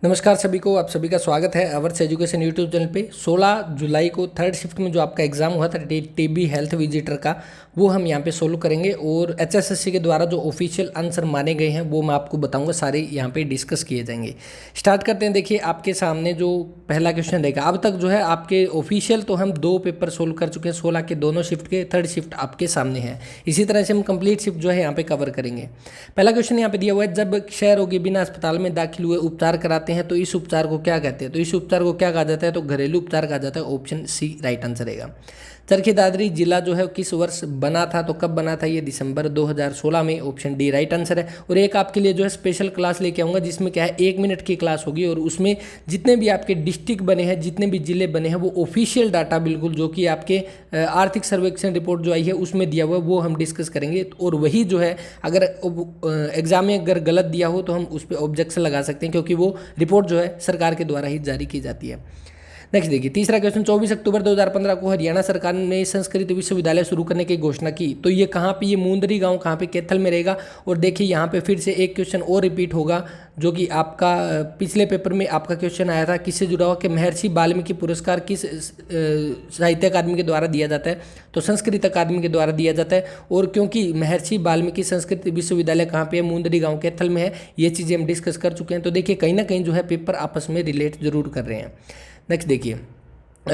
नमस्कार सभी को, आप सभी का स्वागत है अवर्स एजुकेशन यूट्यूब चैनल पे। 16 जुलाई को थर्ड शिफ्ट में जो आपका एग्जाम हुआ था टीबी हेल्थ विजिटर का, वो हम यहाँ पे सोल्व करेंगे और एचएसएससी के द्वारा जो ऑफिशियल आंसर माने गए हैं वो मैं आपको बताऊंगा, सारे यहाँ पे डिस्कस किए जाएंगे। स्टार्ट करते हैं। देखिए आपके सामने जो पहला क्वेश्चन रहेगा, अब तक जो है आपके ऑफिशियल तो हम 2 पेपर सोल्व कर चुके हैं 16 के दोनों शिफ्ट के, थर्ड शिफ्ट आपके सामने है। इसी तरह से हम कंप्लीट शिफ्ट जो है यहाँ पे कवर करेंगे। पहला क्वेश्चन यहाँ पे दिया हुआ है, जब क्षय रोगी बिना अस्पताल में दाखिल हुए उपचार कराते हैं तो इस उपचार को क्या कहते हैं? तो इस उपचार को क्या कहा जाता है? तो घरेलू उपचार कहा जाता है। ऑप्शन सी राइट आंसर रहेगा। चरखी दादरी जिला जो है किस वर्ष बना था? तो कब बना था? ये दिसंबर 2016 में। ऑप्शन डी राइट आंसर है। और एक आपके लिए जो है स्पेशल क्लास लेके आऊँगा, जिसमें क्या है 1 मिनट की क्लास होगी और उसमें जितने भी आपके डिस्ट्रिक्ट बने हैं, जितने भी जिले बने हैं, वो ऑफिशियल डाटा बिल्कुल जो कि आपके आर्थिक सर्वेक्षण रिपोर्ट जो आई है उसमें दिया हुआ है, वो हम डिस्कस करेंगे। और वही जो है अगर एग्जाम में अगर गलत दिया हो तो हम उस पर ऑब्जेक्शन लगा सकते हैं, क्योंकि वो रिपोर्ट जो है सरकार के द्वारा ही जारी की जाती है। नेक्स्ट देखिए तीसरा क्वेश्चन, 24 अक्टूबर 2015 को हरियाणा सरकार ने संस्कृत विश्वविद्यालय शुरू करने की घोषणा की। तो ये कहाँ पे? ये मुंदरी गांव कहाँ पे? कैथल में रहेगा। और देखिए यहाँ पे फिर से एक क्वेश्चन और रिपीट होगा, जो कि आपका पिछले पेपर में आपका क्वेश्चन आया था, किससे जुड़ा हुआ कि महर्षि वाल्मीकि पुरस्कार किस साहित्य अकादमी के द्वारा दिया जाता है? तो संस्कृत अकादमी के द्वारा दिया जाता है। और क्योंकि महर्षि वाल्मीकि संस्कृत विश्वविद्यालय कहाँ पे है? मुंदरी गाँव कैथल में है। ये चीज़ें हम डिस्कस कर चुके हैं। तो देखिए कहीं ना कहीं जो है पेपर आपस में रिलेट जरूर कर रहे हैं। नेक्स्ट देखिए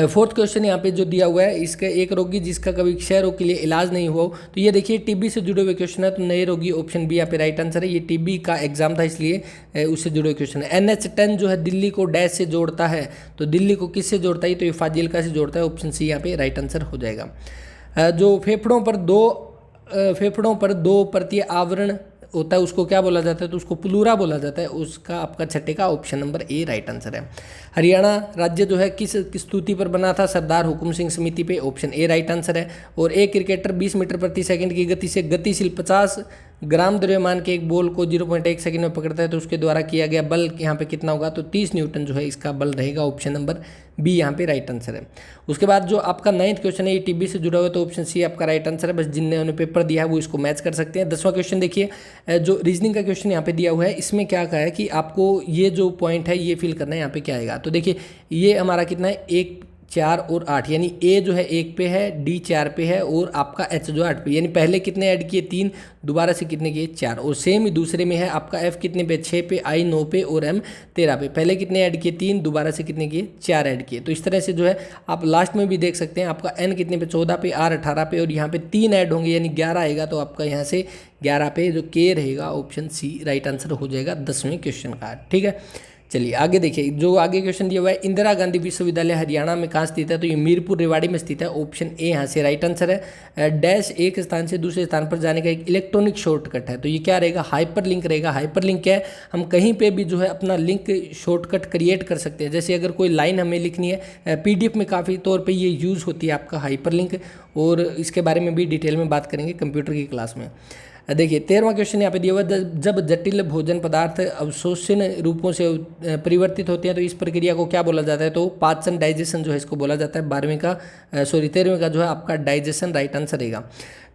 फोर्थ क्वेश्चन यहाँ पे जो दिया हुआ है, इसका एक रोगी जिसका कभी क्षय रोग के लिए इलाज नहीं हुआ। तो ये देखिए टीबी से जुड़े हुए क्वेश्चन है, तो नए रोगी ऑप्शन बी यहाँ पे राइट आंसर है। ये टीबी का एग्जाम था, इसलिए उससे जुड़े हुए क्वेश्चन है। NH10 जो है दिल्ली को डैश से जोड़ता है, तो दिल्ली को किससे जोड़ता है? तो ये फाजिल्का से जोड़ता है। ऑप्शन सी यहाँ पे राइट आंसर हो जाएगा। जो फेफड़ों पर दो परतीय आवरण होता है उसको क्या बोला जाता है? तो उसको प्लूरा बोला जाता है। उसका आपका छठे का option number A right answer है। हरियाणा राज्य जो है किस स्तुति पर बना था? सरदार हुकुम सिंह समिति पे। ऑप्शन ए राइट आंसर है। और एक क्रिकेटर 20 मीटर प्रति सेकंड की गति से गतिशील 50 ग्राम द्रव्यमान के एक बॉल को 0.1 सेकंड में पकड़ता है, तो उसके द्वारा किया गया बल यहाँ पे कितना होगा? तो 30 न्यूटन जो है इसका बल रहेगा। ऑप्शन नंबर बी यहाँ पे राइट आंसर है। उसके बाद जो आपका 9th क्वेश्चन है, ये टीबी से जुड़ा हुआ है, तो ऑप्शन सी आपका राइट आंसर है। बस जिन्होंने पेपर दिया है वो इसको मैच कर सकते हैं। 10वां क्वेश्चन देखिए, जो रीजनिंग का क्वेश्चन यहाँ पे दिया हुआ है, इसमें क्या कहा है कि आपको ये जो पॉइंट है ये फिल करना है। यहाँ पे क्या आएगा? तो देखिए ये हमारा कितना है? 1, 4 और 8, यानी ए जो है 1 पे है, डी 4 पे है और आपका एच जो 8 पे, यानी पहले कितने ऐड किए? 3, दोबारा से कितने किए? 4। और सेम ही दूसरे में है आपका एफ कितने पे? 6 पे, आई 9 पे और एम 13 पे। पहले कितने ऐड किए? 3, दोबारा से कितने किए? 4 ऐड किए। तो इस तरह से जो है आप लास्ट में भी देख सकते हैं, आपका एन कितने पे? 14 पे, आर 18 पे और यहाँ पे 3 ऐड होंगे, यानी 11 आएगा। तो आपका यहाँ से 11 पे जो के रहेगा, ऑप्शन सी राइट आंसर हो जाएगा 10वें क्वेश्चन का। ठीक है, चलिए आगे देखिए। जो आगे क्वेश्चन दिया हुआ है, इंदिरा गांधी विश्वविद्यालय हरियाणा में कहाँ स्थित है? तो ये मीरपुर रेवाड़ी में स्थित है। ऑप्शन ए यहाँ से राइट आंसर है। डैश एक स्थान से दूसरे स्थान पर जाने का एक इलेक्ट्रॉनिक शॉर्टकट है, तो ये क्या रहेगा? हाइपर लिंक रहेगा। हाइपर लिंक क्या है? हम कहीं पे भी जो है अपना लिंक शॉर्टकट क्रिएट कर सकते हैं। जैसे अगर कोई लाइन हमें लिखनी है, PDF में काफ़ी तौर पर ये यूज़ होती है आपका हाइपर लिंक, और इसके बारे में भी डिटेल में बात करेंगे कंप्यूटर की क्लास में। देखिए 13वां क्वेश्चन यहाँ पे दिया हुआ है, जब जटिल भोजन पदार्थ अवशोषण रूपों से परिवर्तित होते हैं तो इस प्रक्रिया को क्या बोला जाता है? तो पाचन, डाइजेशन जो है इसको बोला जाता है। 13वें का जो है आपका डाइजेशन राइट आंसर रहेगा।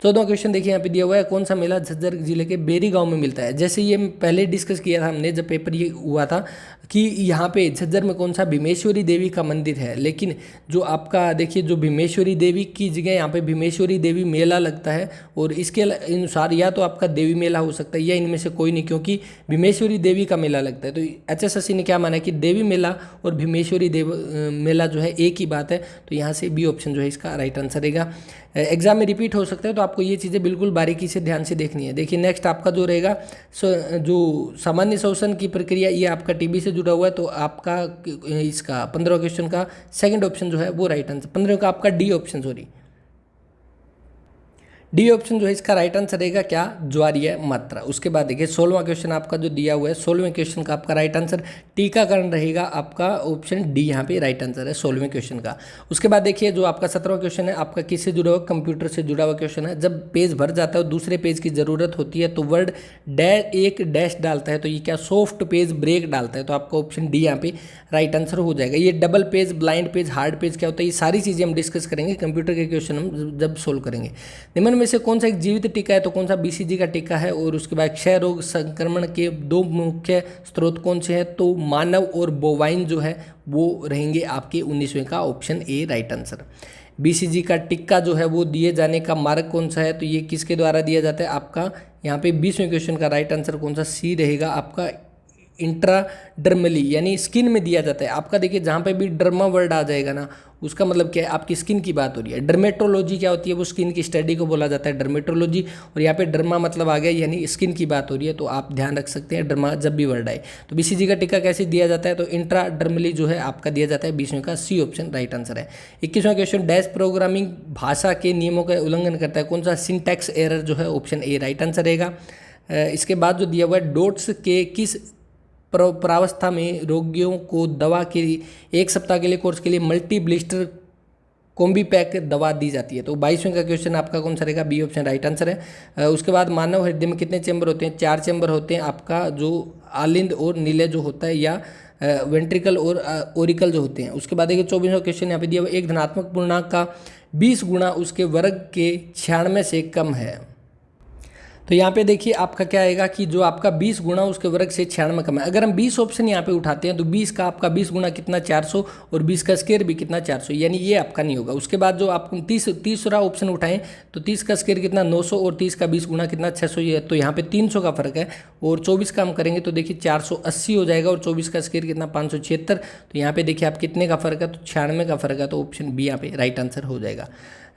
14वां क्वेश्चन देखिए यहाँ पे दिया हुआ है, कौन सा मेला झज्जर जिले के बेरी गांव में मिलता है? जैसे ये पहले डिस्कस किया था हमने जब पेपर ये हुआ था, कि यहाँ पे झज्जर में कौन सा भीमेश्वरी देवी का मंदिर है। लेकिन जो आपका देखिए, जो भीमेश्वरी देवी की जगह यहाँ पे भीमेश्वरी देवी मेला लगता है, और इसके अनुसार या तो आपका देवी मेला हो सकता है या इनमें से कोई नहीं, क्योंकि भीमेश्वरी देवी का मेला लगता है। तो HSSC ने क्या माना कि देवी मेला और भीमेश्वरी मेला जो है एक ही बात है। तो यहाँ से बी ऑप्शन जो है इसका राइट आंसर रहेगा। एग्जाम में रिपीट हो सकता है, तो आपको ये चीज़ें बिल्कुल बारीकी से ध्यान से देखनी है। देखिए नेक्स्ट आपका जो रहेगा, जो सामान्य शोषण की प्रक्रिया, ये आपका टीबी से जुड़ा हुआ है। तो आपका इसका 15वां क्वेश्चन का सेकंड ऑप्शन जो है वो राइट आंसर, 15 का आपका D option, sorry D option जो है इसका राइट आंसर रहेगा क्या? ज्वारीय मात्रा। उसके बाद देखिए 16वां क्वेश्चन आपका जो दिया हुआ है, 16वें क्वेश्चन का आपका राइट आंसर टीकाकरण रहेगा। आपका ऑप्शन डी यहाँ पे राइट आंसर है 16वें क्वेश्चन का। उसके बाद देखिए जो आपका 17वां क्वेश्चन है, आपका किससे जुड़ा हुआ? कंप्यूटर से जुड़ा हुआ क्वेश्चन है। जब पेज भर जाता है और दूसरे पेज की जरूरत होती है तो वर्ड एक डैश डालता है, तो ये क्या? सॉफ्ट पेज ब्रेक डालता है। तो आपका ऑप्शन डी यहाँ पे राइट आंसर हो जाएगा। ये double page, blind page, hard page क्या होता है, ये सारी चीज़ें हम डिस्कस करेंगे कंप्यूटर के क्वेश्चन हम जब सोल्व करेंगे। निम्न में से कौन सा एक जीवित टीका है, तो कौन सा BCG का टीका है। और उसके बाद क्षय रोग संक्रमण के 2 मुख्य स्रोत कौन से हैं, तो मानव और बोवाइन जो है वो रहेंगे आपके 19वें का option A right answer. BCG का टीका जो है वो दिए जाने का मार्ग कौन सा है, तो ये किसके द्वारा दिया जाता है आपका यहाँ पे 20वें क्वेश्चन का राइट आंसर कौन सा, सी रहेगा आपका इंट्राडर्मली यानी स्किन में दिया जाता है आपका। देखिए जहाँ पे भी डर्मा वर्ड आ जाएगा ना उसका मतलब क्या है, आपकी स्किन की बात हो रही है। डर्मेटोलॉजी क्या होती है, वो स्किन की स्टडी को बोला जाता है डर्मेटोलॉजी, और यहाँ पे डर्मा मतलब आ गया यानी स्किन की बात हो रही है, तो आप ध्यान रख सकते हैं डर्मा जब भी वर्ड आए। तो BCG का टीका कैसे दिया जाता है, तो इंट्राडर्मली जो है आपका दिया जाता है, 20वें का सी ऑप्शन राइट आंसर है। 21वां क्वेश्चन, डैश प्रोग्रामिंग भाषा के नियमों का उल्लंघन करता है, कौन सा, सिंटैक्स एरर जो है ऑप्शन ए राइट आंसर रहेगा। इसके बाद जो दिया हुआ है, डोट्स के किस प्रावस्था में रोगियों को दवा के 1 सप्ताह के लिए कोर्स के लिए मल्टी ब्लिस्टर कॉम्बी पैक दवा दी जाती है, तो 22वें का क्वेश्चन आपका कौन सा रहेगा, बी ऑप्शन राइट आंसर है। उसके बाद मानव हृदय में कितने चैम्बर होते हैं, 4 चैम्बर होते हैं आपका, जो आलिंद और नीले जो होता है या वेंट्रिकल और ओरिकल जो होते हैं। उसके बाद देखिए 24वां क्वेश्चन यहाँ पे दिया हुआ, एक धनात्मक पूर्णांक का 20 गुना उसके वर्ग के 96 से कम है, तो यहाँ पे देखिए आपका क्या आएगा कि जो आपका 20 गुना उसके वर्ग से 96 कम है। अगर हम 20 ऑप्शन यहाँ पे उठाते हैं तो 20 का आपका 20 गुना कितना 400 और 20 का स्क्वायर भी कितना 400, यानी ये आपका नहीं होगा। उसके बाद जो आप 30वां ऑप्शन उठाएं तो 30 का स्क्वायर कितना 900 और 30 का 20 गुना कितना 600, ये तो यहाँ पे 300 का फर्क है। और 24 का हम करेंगे तो देखिए 480 हो जाएगा और 24 का स्क्वायर कितना 576, तो यहाँ पे देखिए आप कितने का फर्क है, तो 96 का फर्क है, तो ऑप्शन बी यहाँ पे राइट आंसर हो जाएगा।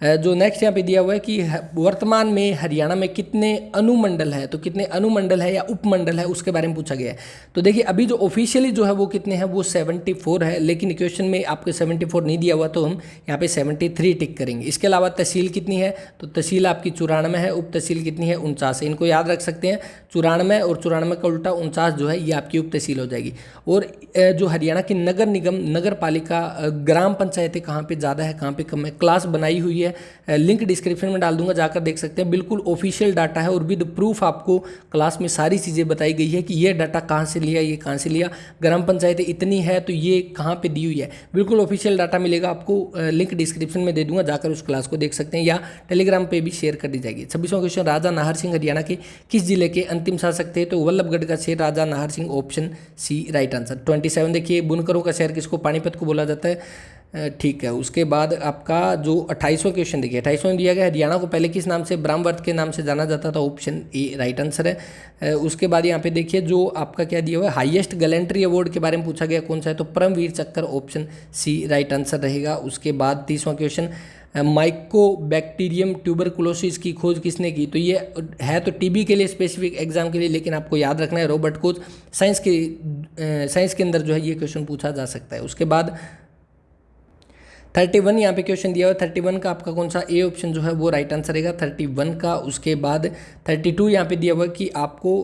जो नेक्स्ट यहाँ पे दिया हुआ है कि वर्तमान में हरियाणा में कितने अनुमंडल है, तो कितने अनुमंडल है या उपमंडल है उसके बारे में पूछा गया है। तो देखिए अभी जो ऑफिशियली जो है वो कितने हैं, वो 74 है, लेकिन क्वेश्चन में आपको 74 नहीं दिया हुआ, तो हम यहाँ पे 73 टिक करेंगे। इसके अलावा तहसील कितनी है, तो तहसील आपकी 94 है, उप तहसील कितनी है 49 है। इनको याद रख सकते हैं, 94 और 94 का उल्टा 49 जो है ये आपकी उप तहसील हो जाएगी। और जो हरियाणा की नगर निगम नगर पालिका ग्राम पंचायतें कहाँ पे ज़्यादा है कहाँ पे कम है, क्लास बनाई हुई है, लिंक डिस्क्रिप्शन में डाल दूंगा, जाकर देख सकते हैं। बिल्कुल ऑफिशियल डाटा है और विद प्रूफ आपको क्लास में सारी चीज़ें बताई गई है कि ये डाटा कहाँ से लिया, ये कहाँ से लिया, ग्राम पंचायतें इतनी है तो ये कहाँ पे दी हुई है, बिल्कुल ऑफिशियल डाटा मिलेगा आपको। लिंक डिस्क्रिप्शन में दे दूंगा, जाकर उस क्लास को देख सकते हैं या टेलीग्राम पे भी शेयर कर दी जाएगी। 26वां क्वेश्चन, राजा नाहर सिंह हरियाणा के किस जिले के अंतिम शासक थे, तो वल्लभगढ़ का शहर Raja Nahar Singh option C right answer. 27 देखिए, बुनकरों का शहर किसको, पानीपत को बोला जाता है, ठीक है। उसके बाद आपका जो 28वां क्वेश्चन देखिए, 28वां में दिया गया हरियाणा को पहले किस नाम से, ब्रह्मवर्त के नाम से जाना जाता था, ऑप्शन ए राइट आंसर है। उसके बाद यहाँ पे देखिए जो आपका क्या दिया हुआ है, हाईएस्ट गैलेंट्री अवार्ड के बारे में पूछा गया, कौन सा है, तो परमवीर चक्र ऑप्शन सी राइट आंसर रहेगा। उसके बाद 30वां क्वेश्चन, माइकोबैक्टीरियम ट्यूबरकुलोसिस की खोज किसने की, तो ये है तो टीबी के लिए स्पेसिफिक एग्जाम के लिए, लेकिन आपको याद रखना है रॉबर्ट कोच, साइंस के अंदर जो है ये क्वेश्चन पूछा जा सकता है। उसके बाद 31 यहाँ पे क्वेश्चन दिया हुआ है, 31 का आपका कौन सा, ए ऑप्शन जो है वो राइट आंसर रहेगा 31 का। उसके बाद 32 यहाँ पे दिया हुआ है कि आपको,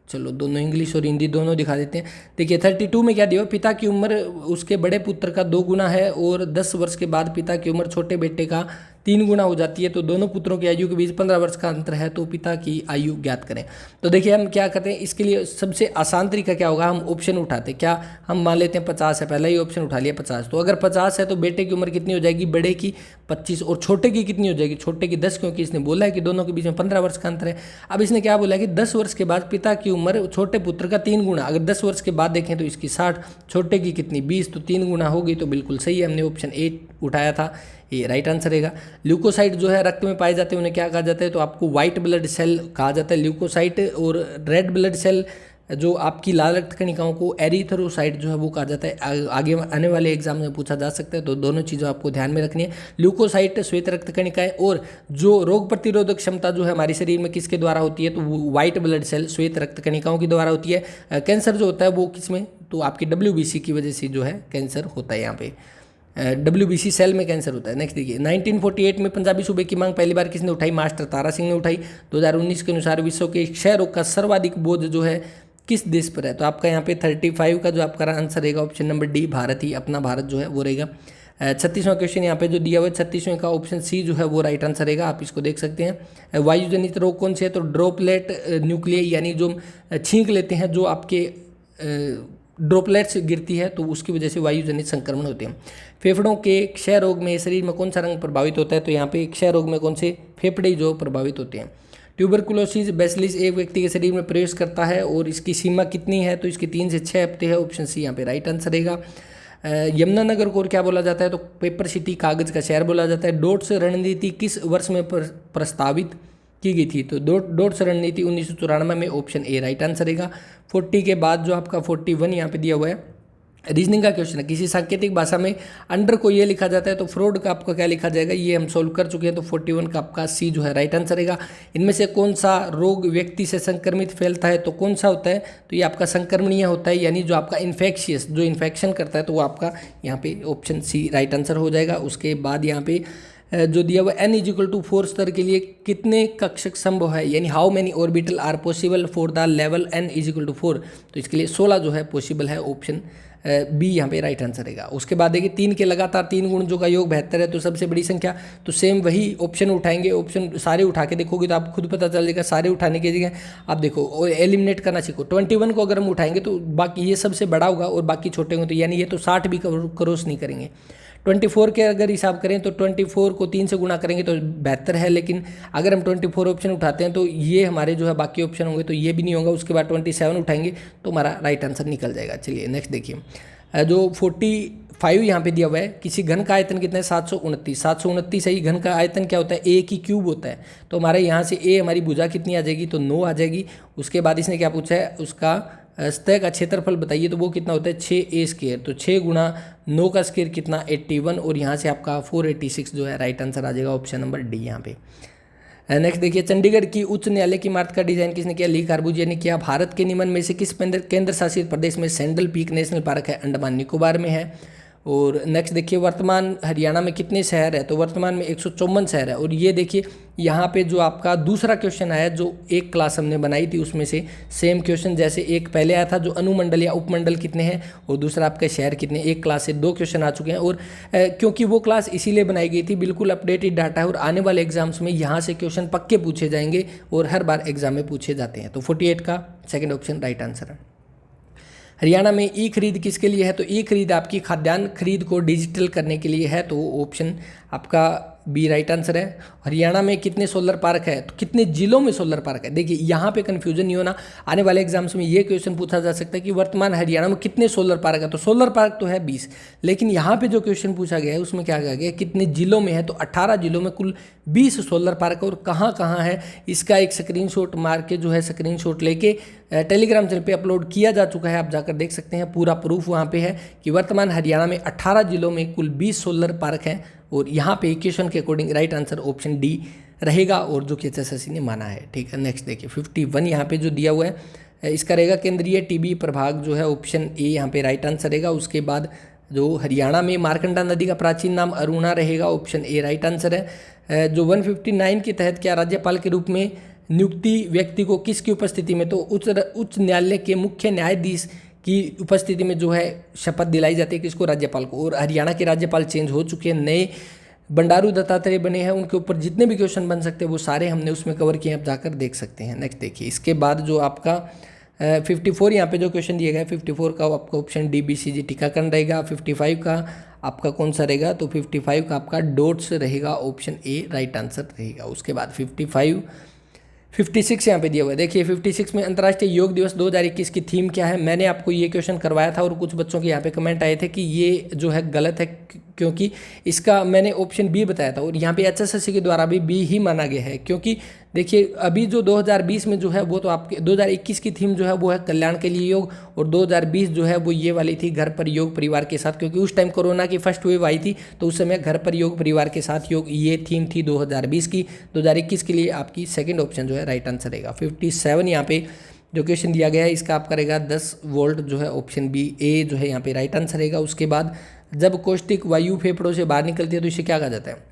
चलो दोनों इंग्लिश और हिंदी दोनों दिखा देते हैं। देखिए 32 में क्या दिया हुआ, पिता की उम्र उसके बड़े पुत्र का 2 गुना है और 10 वर्ष के बाद पिता की उम्र छोटे बेटे का 3 गुना हो जाती है, तो दोनों पुत्रों की आयु के बीच 15 वर्ष का अंतर है, तो पिता की आयु ज्ञात करें। तो देखिए हम क्या करते हैं, इसके लिए सबसे आसान तरीका क्या होगा, हम ऑप्शन उठाते हैं, क्या हम मान लेते हैं 50 है, पहला ही ऑप्शन उठा लिया 50, तो अगर 50 है तो बेटे की उम्र कितनी हो जाएगी, बड़े की 25 और छोटे की कितनी हो जाएगी, छोटे की 10, क्योंकि इसने बोला है कि दोनों के बीच में 15 वर्ष का अंतर है। अब इसने क्या बोला है कि 10 वर्ष के बाद पिता की उम्र छोटे पुत्र का 3 गुना, अगर 10 वर्ष के बाद देखें तो इसकी 60, छोटे की कितनी 20, तो 3 गुना होगी, तो बिल्कुल सही है, हमने ऑप्शन ए उठाया था, ये राइट आंसर रहेगा। ल्यूकोसाइट जो है रक्त में पाए जाते हैं उन्हें क्या कहा जाता है, तो आपको व्हाइट ब्लड सेल कहा जाता है ल्यूकोसाइट, और रेड ब्लड सेल जो आपकी लाल रक्त कणिकाओं को एरिथ्रोसाइट जो है वो कहा जाता है। आगे आने वाले एग्जाम में पूछा जा सकता है, तो दोनों चीज़ों आपको ध्यान में रखनी है। ल्यूकोसाइट श्वेत रक्त कणिकाएं, और जो रोग प्रतिरोधक क्षमता जो है हमारे शरीर में किसके द्वारा होती है, तो वो व्हाइट ब्लड सेल श्वेत रक्त कणिकाओं के द्वारा होती है। कैंसर जो होता है वो किसमें, तो आपकी WBC की वजह से जो है कैंसर होता है, यहाँ पे WBC सेल में कैंसर होता है। नेक्स्ट देखिए 1948 में पंजाबी सूबे की मांग पहली बार किसने उठाई, मास्टर तारा सिंह ने उठाई। 2019 के अनुसार विश्व के क्षय रोग का सर्वाधिक बोझ जो है किस देश पर है, तो आपका यहाँ पे 35 का जो आपका आंसर रहेगा ऑप्शन नंबर डी, भारत ही, अपना भारत जो है वो रहेगा। 36वां क्वेश्चन यहाँ पे जो दिया हुआ है 36वें का ऑप्शन सी जो है वो राइट आंसर रहेगा, आप इसको देख सकते हैं। वायुजनित रोग कौन से है, तो ड्रॉपलेट न्यूक्लियाई, यानी जो छींक लेते हैं जो आपके ड्रॉपलेट्स गिरती है तो उसकी वजह से वायु जनित संक्रमण होते हैं। फेफड़ों के क्षय रोग में शरीर में कौन सा रंग प्रभावित होता है, तो यहाँ पे क्षय रोग में कौन से फेफड़े जो प्रभावित होते हैं। ट्यूबरकुलोसिस बैसिलस एक व्यक्ति के शरीर में प्रवेश करता है और इसकी सीमा कितनी है, तो इसकी 3 से 6 हफ्ते है। ऑप्शन सी यहाँ पे राइट आंसर रहेगा। यमुनानगर को क्या बोला जाता है, तो पेपर सिटी कागज़ का शहर बोला जाता है। डोट्स रणनीति किस वर्ष में प्रस्तावित की गई थी, तो डोट्स रणनीति 1994 में। ऑप्शन ए राइट आंसर रहेगा। 40 के बाद जो आपका 41 यहाँ पे दिया हुआ है रीजनिंग का क्वेश्चन है। किसी सांकेतिक भाषा में अंडर को ये लिखा जाता है तो फ्रॉड का आपका क्या लिखा जाएगा, ये हम सोल्व कर चुके हैं। तो 41 का आपका सी जो है राइट आंसर रहेगा। इनमें से कौन सा रोग व्यक्ति से संक्रमित फैलता है, तो कौन सा होता है, तो ये आपका संक्रमणीय होता है, यानी जो आपका इन्फेक्शियस जो इन्फेक्शन करता है, तो वो आपका यहाँ पे ऑप्शन सी राइट आंसर हो जाएगा। उसके बाद यहाँ पे जो दिया हुआ n=4 स्तर के लिए कितने कक्षक संभव है, यानी how many orbital are possible for the level n=4, तो इसके लिए 16 जो है पॉसिबल है। ऑप्शन बी यहाँ पे राइट आंसर रहेगा। उसके बाद देखिए 3 के लगातार 3 गुणजों का योग 72 है, तो सबसे बड़ी संख्या, तो सेम वही ऑप्शन उठाएंगे। ऑप्शन सारे उठा के देखोगे तो आप खुद पता चल जाएगा। सारे उठाने की जगह आप देखो और एलिमिनेट करना सीखो। 21 को अगर हम उठाएंगे तो बाकी ये सबसे बड़ा होगा और बाकी छोटे होंगे, तो यानी ये तो 60 भी क्रॉस नहीं करेंगे। 24 के अगर हिसाब करें तो 24 को 3 से गुणा करेंगे तो 72 है, लेकिन अगर हम 24 ऑप्शन उठाते हैं तो ये हमारे जो है बाकी ऑप्शन होंगे, तो ये भी नहीं होगा। उसके बाद 27 उठाएंगे तो हमारा राइट आंसर निकल जाएगा। चलिए नेक्स्ट देखिए, जो 45 यहाँ पे दिया हुआ है, किसी घन का आयतन कितना है, 729 है। घन का आयतन क्या होता है, ए की क्यूब होता है। तो हमारे यहाँ से ए हमारी भुजा कितनी आ जाएगी, तो 9 आ जाएगी। उसके बाद इसने क्या पूछा है, उसका सतह का क्षेत्रफल बताइए, तो वो कितना होता है 6a²। तो 6 गुणा 9 का स्क्वायर कितना 81, और यहाँ से आपका 486 जो है राइट आंसर आ जाएगा। ऑप्शन नंबर डी यहाँ पे। नेक्स्ट देखिए, चंडीगढ़ की उच्च न्यायालय की इमारत का डिजाइन किसने किया, ली कार्बूजिए ने किया। भारत के निम्न में से किस केंद्र शासित प्रदेश में सैंडल पीक नेशनल पार्क है, अंडमान निकोबार में है। और नेक्स्ट देखिए, वर्तमान हरियाणा में कितने शहर है, तो वर्तमान में 154 शहर है। और ये देखिए यहाँ पे जो आपका दूसरा क्वेश्चन आया, जो एक क्लास हमने बनाई थी उसमें से सेम क्वेश्चन जैसे एक पहले आया था, जो अनुमंडल या उपमंडल कितने हैं, और दूसरा आपके शहर कितने, एक क्लास से 2 क्वेश्चन आ चुके हैं। और क्योंकि वो क्लास इसीलिए बनाई गई थी, बिल्कुल अपडेटेड डाटा है, और आने वाले एग्जाम्स में यहाँ से क्वेश्चन पक्के पूछे जाएंगे और हर बार एग्जाम में पूछे जाते हैं। तो 48 का सेकेंड ऑप्शन राइट आंसर है। हरियाणा में ई खरीद किसके लिए है, तो ई खरीद आपकी खाद्यान्न खरीद को डिजिटल करने के लिए है, तो ऑप्शन आपका बी राइट आंसर है। हरियाणा में कितने सोलर पार्क है, तो कितने जिलों में सोलर पार्क है। देखिए यहाँ पे कंफ्यूजन नहीं होना, आने वाले एग्जाम्स में ये क्वेश्चन पूछा जा सकता है कि वर्तमान हरियाणा में कितने सोलर पार्क है, तो सोलर पार्क तो है 20, लेकिन यहाँ पे जो क्वेश्चन पूछा गया है उसमें क्या कहा गया है, कितने जिलों में है, तो 18 जिलों में कुल 20 सोलर पार्क है। और कहाँ कहाँ है इसका एक स्क्रीनशॉट मार के जो है स्क्रीनशॉट लेके टेलीग्राम चैनल पे अपलोड किया जा चुका है, आप जाकर देख सकते हैं। पूरा प्रूफ वहाँ पे है कि वर्तमान हरियाणा में 18 जिलों में कुल 20 सोलर पार्क हैं। और यहाँ पे इक्वेशन के according right answer option D रहेगा, और जो कि HSSC ने माना है। ठीक है, नेक्स्ट देखिए 51 यहाँ पे जो दिया हुआ है इसका रहेगा केंद्रीय टीबी प्रभाग जो है, ऑप्शन ए यहाँ पे राइट आंसर रहेगा। उसके बाद जो हरियाणा में मारकंडा नदी का प्राचीन नाम अरुणा रहेगा, ऑप्शन ए राइट आंसर है। जो 159 के तहत क्या राज्यपाल के रूप में नियुक्ति व्यक्ति को किसकी उपस्थिति में, तो उच्च न्यायालय के मुख्य न्यायाधीश की उपस्थिति में जो है शपथ दिलाई जाती है, किसको, राज्यपाल को। और हरियाणा के राज्यपाल चेंज हो चुके हैं, नए बंडारू दत्तात्रेय बने हैं, उनके ऊपर जितने भी क्वेश्चन बन सकते हैं वो सारे हमने उसमें कवर किए हैं, आप जाकर देख सकते हैं। नेक्स्ट देखिए, इसके बाद जो आपका 54 यहाँ पे जो क्वेश्चन दिया गया है, 54 का आपका ऑप्शन डी BCG टीकाकरण रहेगा। 55 का आपका कौन सा रहेगा, तो 55 का आपका डॉट्स रहेगा, ऑप्शन ए राइट आंसर रहेगा। उसके बाद 56 यहाँ पे दिया हुआ है। देखिए 56 में अंतर्राष्ट्रीय योग दिवस 2021 की थीम क्या है। मैंने आपको ये क्वेश्चन करवाया था और कुछ बच्चों के यहाँ पे कमेंट आए थे कि ये जो है गलत है, क्योंकि इसका मैंने ऑप्शन बी बताया था, और यहाँ पे HSSC के द्वारा भी बी ही माना गया है। क्योंकि देखिए अभी जो 2020 में जो है वो तो आपके 2021 की थीम जो है वो है कल्याण के लिए योग, और 2020 जो है वो ये वाली थी घर पर योग परिवार के साथ, क्योंकि उस टाइम कोरोना की फर्स्ट वेव आई थी, तो उस समय घर पर योग परिवार के साथ योग ये थीम थी 2020 की। 2021 के लिए आपकी सेकेंड ऑप्शन जो है राइट आंसर रहेगा। 57 यहाँ पे जो क्वेश्चन दिया गया है इसका आपका रहेगा 10 वोल्ट जो है, ऑप्शन बी ए जो है यहाँ पे राइट आंसर रहेगा। उसके बाद जब कौष्टिक वायु फेफड़ों से बाहर निकलती है तो इसे क्या कहा जाता है।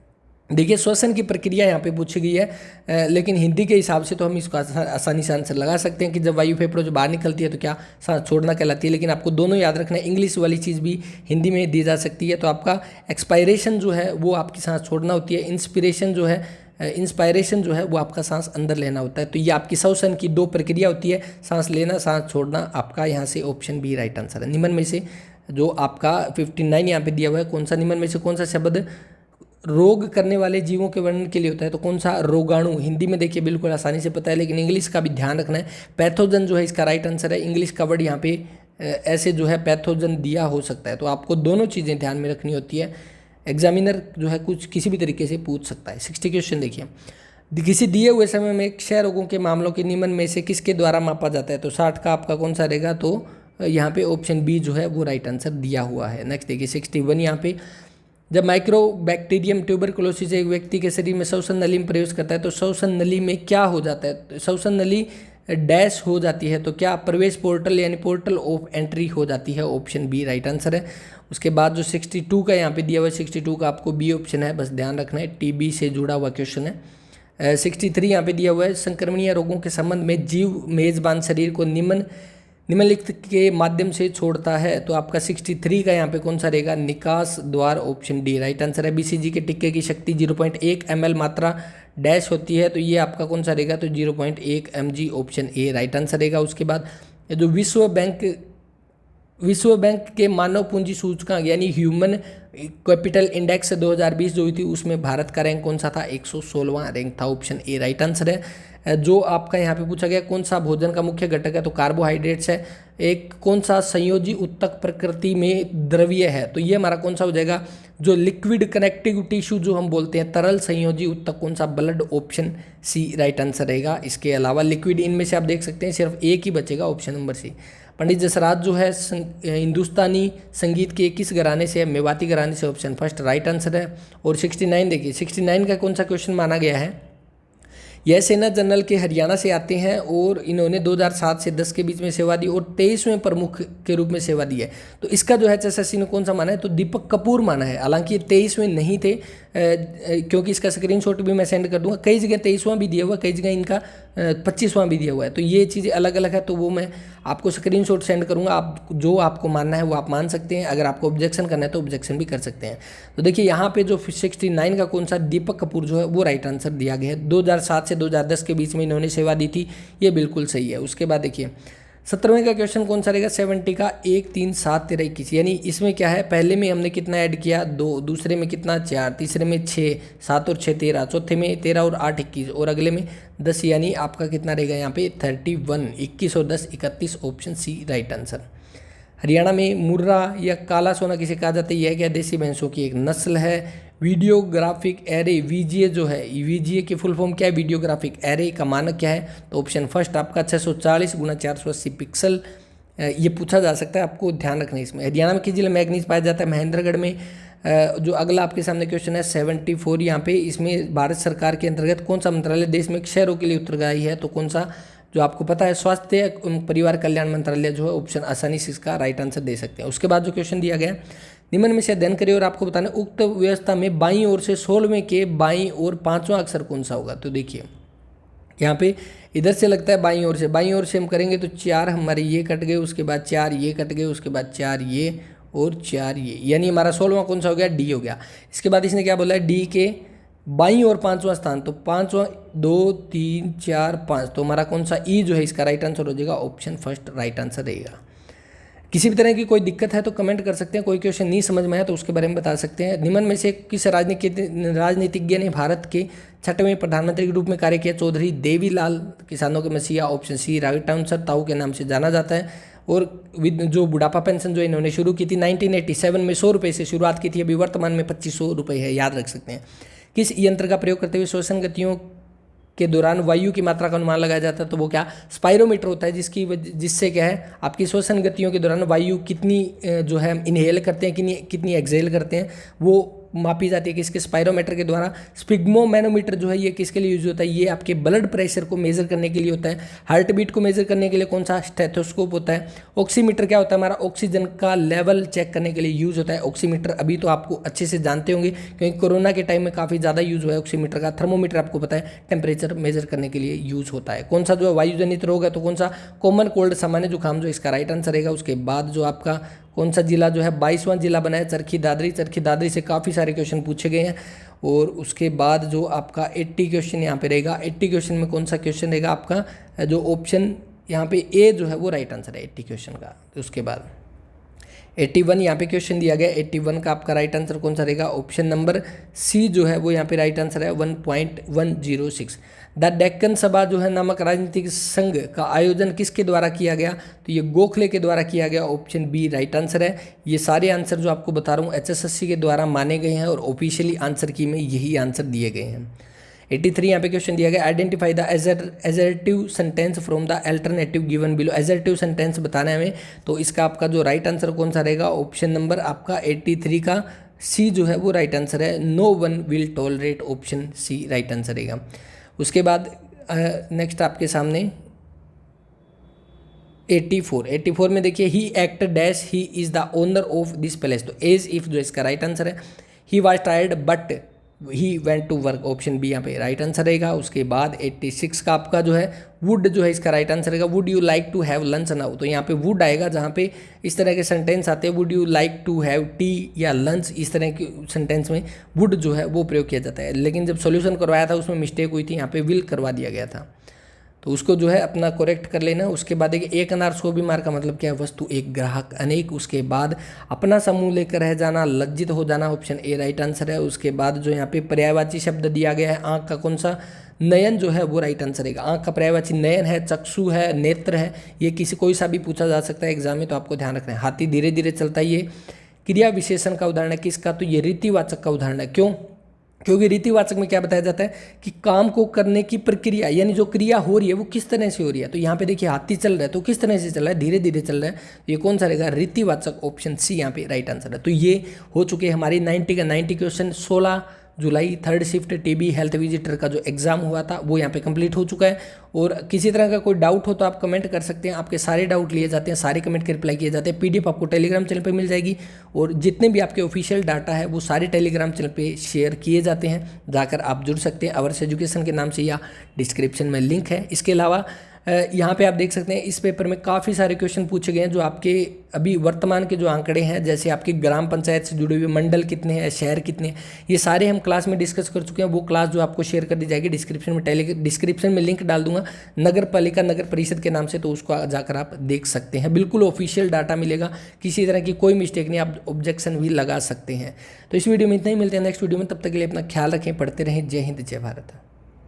देखिए श्वसन की प्रक्रिया यहाँ पे पूछी गई है, लेकिन हिंदी के हिसाब से तो हम इसको आसानी से आंसर लगा सकते हैं कि जब वायु फेफड़ों से बाहर निकलती है तो क्या, सांस छोड़ना कहलाती है। लेकिन आपको दोनों याद रखना है, इंग्लिश वाली चीज़ भी हिंदी में दी जा सकती है। तो आपका एक्सपायरेशन जो है वो आपकी सांस छोड़ना होती है, इंस्पिरेशन जो है इंस्पायरेशन जो है वो आपका सांस अंदर लेना होता है। तो ये आपकी श्वसन की 2 प्रक्रिया होती है, सांस लेना, सांस छोड़ना। आपका यहाँ से ऑप्शन बी राइट आंसर है। निम्न में से जो आपका 59 यहाँ पे दिया हुआ है, कौन सा निम्न में से कौन सा शब्द रोग करने वाले जीवों के वर्णन के लिए होता है? तो कौन सा? रोगाणु। हिंदी में देखिए बिल्कुल आसानी से पता है, लेकिन इंग्लिश का भी ध्यान रखना है। पैथोजन जो है इसका राइट आंसर है। इंग्लिश का वर्ड यहाँ पे ऐसे जो है पैथोजन दिया हो सकता है, तो आपको दोनों चीज़ें ध्यान में रखनी होती है। एग्जामिनर जो है कुछ किसी भी तरीके से पूछ सकता है। 60 क्वेश्चन देखिए, किसी दिए हुए समय में क्षय रोगों के मामलों के निम्न में से किसके द्वारा मापा जाता है? तो 60 का आपका कौन सा रहेगा? तो यहाँ पे ऑप्शन बी जो है वो राइट आंसर दिया हुआ है। नेक्स्ट देखिए 61 यहाँ पे, जब माइक्रोबैक्टीरियम ट्यूबरकुलोसिस एक व्यक्ति के शरीर में श्वसन नली में प्रवेश करता है तो श्वसन नली में क्या हो जाता है? श्वसन नली डैश हो जाती है, तो क्या प्रवेश पोर्टल यानी पोर्टल ऑफ एंट्री हो जाती है? ऑप्शन बी राइट आंसर है। उसके बाद जो 62 का यहाँ पे दिया हुआ है, 62 का आपको बी ऑप्शन है, बस ध्यान रखना है, टीबी से जुड़ा हुआ क्वेश्चन है। 63 यहाँ पे दिया हुआ है, संक्रमणीय रोगों के संबंध में जीव मेजबान शरीर को निम्नलिखित के माध्यम से छोड़ता है, तो आपका 63 का यहाँ पे कौन सा रहेगा? निकास द्वार, ऑप्शन डी राइट आंसर है। बीसीजी के टिक्के की शक्ति 0.1 ml मात्रा डैश होती है, तो ये आपका कौन सा रहेगा? तो 0.1 mg, option A right answer रहेगा। उसके बाद जो विश्व बैंक के मानव पूंजी सूचकांक यानी ह्यूमन कैपिटल इंडेक्स 2020 जो हुई थी, उसमें भारत का रैंक कौन सा था? 116वां रैंक था, ऑप्शन ए राइट आंसर है। जो आपका यहाँ पे पूछा गया कौन सा भोजन का मुख्य घटक है? तो कार्बोहाइड्रेट्स है। एक कौन सा संयोजी उत्तक प्रकृति में द्रव्य है? तो ये हमारा कौन सा हो जाएगा? जो लिक्विड कनेक्टिव टिश्यू जो हम बोलते हैं, तरल संयोजी उत्तक कौन सा? Blood, option C right answer रहेगा। इसके अलावा लिक्विड इनमें से आप देख सकते हैं सिर्फ एक ही बचेगा, option number C. Pandit Jasraj जो है हिंदुस्तानी संगीत के किस घराने से है? मेवाती घराने से, ऑप्शन फर्स्ट राइट आंसर है। और 69 देखिए, 69 का कौन सा क्वेश्चन माना गया है? यह सेना जनरल के हरियाणा से आते हैं और इन्होंने 2007 से 10 के बीच में सेवा दी और 23वें प्रमुख के रूप में सेवा दी है। तो इसका जो है HSSC ने कौन सा माना है? तो दीपक कपूर माना है। हालांकि ये 23वें नहीं थे, क्योंकि इसका स्क्रीनशॉट भी मैं सेंड कर दूंगा। कई जगह 23वां भी दिया हुआ, कई जगह इनका 25वां भी दिया हुआ है, तो ये चीज़ें अलग अलग है। तो वो मैं आपको स्क्रीनशॉट सेंड करूंगा, आप जो आपको मानना है वो आप मान सकते हैं। अगर आपको ऑब्जेक्शन करना है तो ऑब्जेक्शन भी कर सकते हैं। तो देखिए यहाँ पे जो 69 का कौन सा? दीपक कपूर जो है वो राइट आंसर दिया गया है। 2007 से 2010 के बीच में इन्होंने सेवा दी थी, ये बिल्कुल सही है। उसके बाद देखिए 17वें का क्वेश्चन कौन सा रहेगा? 70 का 1, 3, 7, 13, 21, यानी इसमें क्या है? पहले में हमने कितना ऐड किया? 2, दूसरे में कितना? 4, तीसरे में 6, 7 और 6 13, चौथे में 13 और 8 21, और अगले में 10, यानी आपका कितना रहेगा यहाँ पे? 31, 21 और 10 31, option C right answer. Haryana में मुर्रा या काला सोना किसे कहा जाता है? यह क्या? देसी भैंसों की एक नस्ल है। वीडियोग्राफिक एरे VGA जो है, VGA की फुल फॉर्म क्या है? वीडियोग्राफिक एरे का मानक क्या है? तो ऑप्शन फर्स्ट आपका 640 × 480 पिक्सल। ये पूछा जा सकता है, आपको ध्यान रखना है इसमें। हरियाणा में किस जिले में मैग्नीज पाया जाता है? महेंद्रगढ़ में। जो अगला आपके सामने क्वेश्चन है 74 यहाँ पे, इसमें भारत सरकार के अंतर्गत कौन सा मंत्रालय देश में क्षय रोग के लिए उत्तरदायी है? तो कौन सा? जो आपको पता है स्वास्थ्य परिवार कल्याण मंत्रालय जो है, ऑप्शन आसानी से इसका राइट आंसर दे सकते हैं। उसके बाद जो क्वेश्चन दिया गया, निम्न में से अध्ययन करिए और आपको बताना उक्त व्यवस्था में बाईं ओर से 16वें के बाईं ओर 5वां अक्षर कौन सा होगा? तो देखिए यहाँ पे इधर से लगता है बाईं ओर से हम करेंगे तो 4 हमारे ये कट गए, उसके बाद 4 ये कट गए, उसके बाद 4 ये और 4 ये, यानी हमारा 16वां कौन सा हो गया? डी हो गया। इसके बाद इसने क्या बोला है? डी के बाईं और 5वां स्थान, तो 5वां 2 3 4 5, तो हमारा कौन सा? ई जो है इसका राइट आंसर हो जाएगा, ऑप्शन फर्स्ट राइट आंसर रहेगा। किसी भी तरह की कोई दिक्कत है तो कमेंट कर सकते हैं, कोई क्वेश्चन नहीं समझ में आया तो उसके बारे में बता सकते हैं। निम्न में से किस राजनीतिज्ञ ने भारत के 6वें प्रधानमंत्री के रूप में कार्य किया? चौधरी देवीलाल, किसानों के मसीहा, ऑप्शन सी राइट आंसर, ताऊ के नाम से जाना जाता है। और जो बुढ़ापा पेंशन जो इन्होंने शुरू की थी 1987 में 100 रुपये से शुरुआत की थी, अभी वर्तमान में 2500 रुपये है, याद रख सकते हैं। किस यंत्र का प्रयोग करते हुए श्वसन गतियों के दौरान वायु की मात्रा का अनुमान लगाया जाता है? तो वो क्या? स्पायरोमीटर होता है, जिससे क्या है आपकी श्वसन गतियों के दौरान वायु कितनी जो है इनहेल करते हैं, कितनी एक्सहेल करते हैं, वो मापी जाती है किसके? स्पायरोमीटर के द्वारा। स्पिग्मोमैनोमीटर जो है ये किसके लिए यूज होता है? ये आपके ब्लड प्रेशर को मेजर करने के लिए होता है। हार्ट बीट को मेजर करने के लिए कौन सा? स्टेथोस्कोप होता है। ऑक्सीमीटर क्या होता है? हमारा ऑक्सीजन का लेवल चेक करने के लिए यूज होता है ऑक्सीमीटर। अभी तो आपको अच्छे से जानते होंगे क्योंकि कोरोना के टाइम में काफ़ी ज़्यादा यूज हुआ है ऑक्सीमीटर का। थर्मोमीटर आपको पता है टेम्परेचर मेजर करने के लिए यूज होता है। कौन सा जो है वायुजनित रोग है? तो कौन सा? कॉमन कोल्ड, सामान्य जुकाम, जो इसका राइट आंसर रहेगा। उसके बाद जो आपका कौन सा जिला जो है 22वां जिला बना है? चरखी दादरी। चरखी दादरी से काफ़ी सारे क्वेश्चन पूछे गए हैं। और उसके बाद जो आपका 80 क्वेश्चन यहाँ पे रहेगा। 80 क्वेश्चन में कौन सा क्वेश्चन रहेगा आपका, जो ऑप्शन यहाँ पे ए जो है वो राइट आंसर है 80 क्वेश्चन का। तो उसके बाद 81 यहाँ पे क्वेश्चन दिया गया, 81 का आपका राइट आंसर कौन सा रहेगा, ऑप्शन नंबर सी जो है वो यहाँ पे राइट आंसर है 1.106। द डेक्कन सभा जो है नामक राजनीतिक संघ का आयोजन किसके द्वारा किया गया, तो ये गोखले के द्वारा किया गया, ऑप्शन बी राइट आंसर है। ये सारे आंसर जो आपको बता रहा हूँ HSSC के द्वारा माने गए हैं और ऑफिशियली आंसर की में यही आंसर दिए गए हैं। 83 यहाँ पे क्वेश्चन दिया गया, identify the assertive sentence from the alternative given below. Assertive sentence बताना है हमें, तो इसका आपका जो राइट आंसर कौन सा रहेगा, ऑप्शन नंबर आपका 83 का सी जो है वो राइट आंसर है। No one will tolerate, option C right answer रहेगा। उसके बाद नेक्स्ट आपके सामने 84 में देखिए, he act dash he is the owner of this palace. तो एज इफ जो इसका राइट आंसर है। He was tired but he went to work, option B यहाँ पे राइट आंसर रहेगा। उसके बाद 86 का आपका जो है वुड जो है इसका राइट आंसर रहेगा। Would you like to have lunch now, तो यहाँ पे वुड आएगा, जहाँ पे इस तरह के सेंटेंस आते हैं would you like to have tea या लंच, इस तरह के सेंटेंस में वुड जो है वो प्रयोग किया जाता है। लेकिन जब सोल्यूशन करवाया था उसमें मिस्टेक हुई थी, यहाँ पे विल करवा दिया गया था, तो उसको जो है अपना करेक्ट कर लेना। उसके बाद देखिए, एक अनार 100 बीमार का मतलब क्या है, वस्तु एक ग्राहक अनेक। उसके बाद अपना समूह लेकर रह जाना, लज्जित हो जाना, ऑप्शन ए राइट आंसर है। उसके बाद जो यहाँ पे पर्यायवाची शब्द दिया गया है, आँख का कौन सा, नयन जो है वो राइट आंसर रहेगा। आँख का पर्यायवाची नयन है, चक्षु है, नेत्र है, ये किसी कोई सा भी पूछा जा सकता है एग्जाम में, तो आपको ध्यान रखना है। हाथी धीरे धीरे चलता है, ये क्रिया विशेषण का उदाहरण है किसका, तो ये रीतिवाचक का उदाहरण है। क्यों, क्योंकि रीतिवाचक में क्या बताया जाता है कि काम को करने की प्रक्रिया, यानी जो क्रिया हो रही है वो किस तरह से हो रही है। तो यहाँ पे देखिए हाथी चल रहा है, तो किस तरह से चल रहा है, धीरे धीरे चल रहा है, ये कौन सा रहेगा, रीतिवाचक, ऑप्शन सी यहाँ पे राइट आंसर है। तो ये हो चुके हमारी 90 का 90 क्वेश्चन। 16 जुलाई third shift TB health visitor का जो एग्जाम हुआ था वो यहाँ पे कंप्लीट हो चुका है। और किसी तरह का कोई डाउट हो तो आप कमेंट कर सकते हैं, आपके सारे डाउट लिए जाते हैं, सारे कमेंट के रिप्लाई किए जाते हैं। पीडीएफ आपको टेलीग्राम चैनल पे मिल जाएगी, और जितने भी आपके ऑफिशियल डाटा है वो सारे टेलीग्राम चैनल पे शेयर किए जाते हैं, जाकर आप जुड़ सकते हैं अवर्स एजुकेशन के नाम से, या डिस्क्रिप्शन में लिंक है। इसके अलावा यहाँ पे आप देख सकते हैं इस पेपर में काफ़ी सारे क्वेश्चन पूछे गए हैं जो आपके अभी वर्तमान के जो आंकड़े हैं, जैसे आपकी ग्राम पंचायत से जुड़े हुए मंडल कितने हैं, शहर कितने हैं, ये सारे हम क्लास में डिस्कस कर चुके हैं। वो क्लास जो आपको शेयर कर दी जाएगी डिस्क्रिप्शन में लिंक डाल दूंगा, नगर पालिका नगर परिषद के नाम से, तो उसको जाकर आप देख सकते हैं। बिल्कुल ऑफिशियल डाटा मिलेगा, किसी तरह की कोई मिस्टेक नहीं, आप ऑब्जेक्शन भी लगा सकते हैं। तो इस वीडियो में इतना ही, मिलते हैं नेक्स्ट वीडियो में, तब तक के लिए अपना ख्याल रखें, पढ़ते रहें। जय हिंद, जय भारत।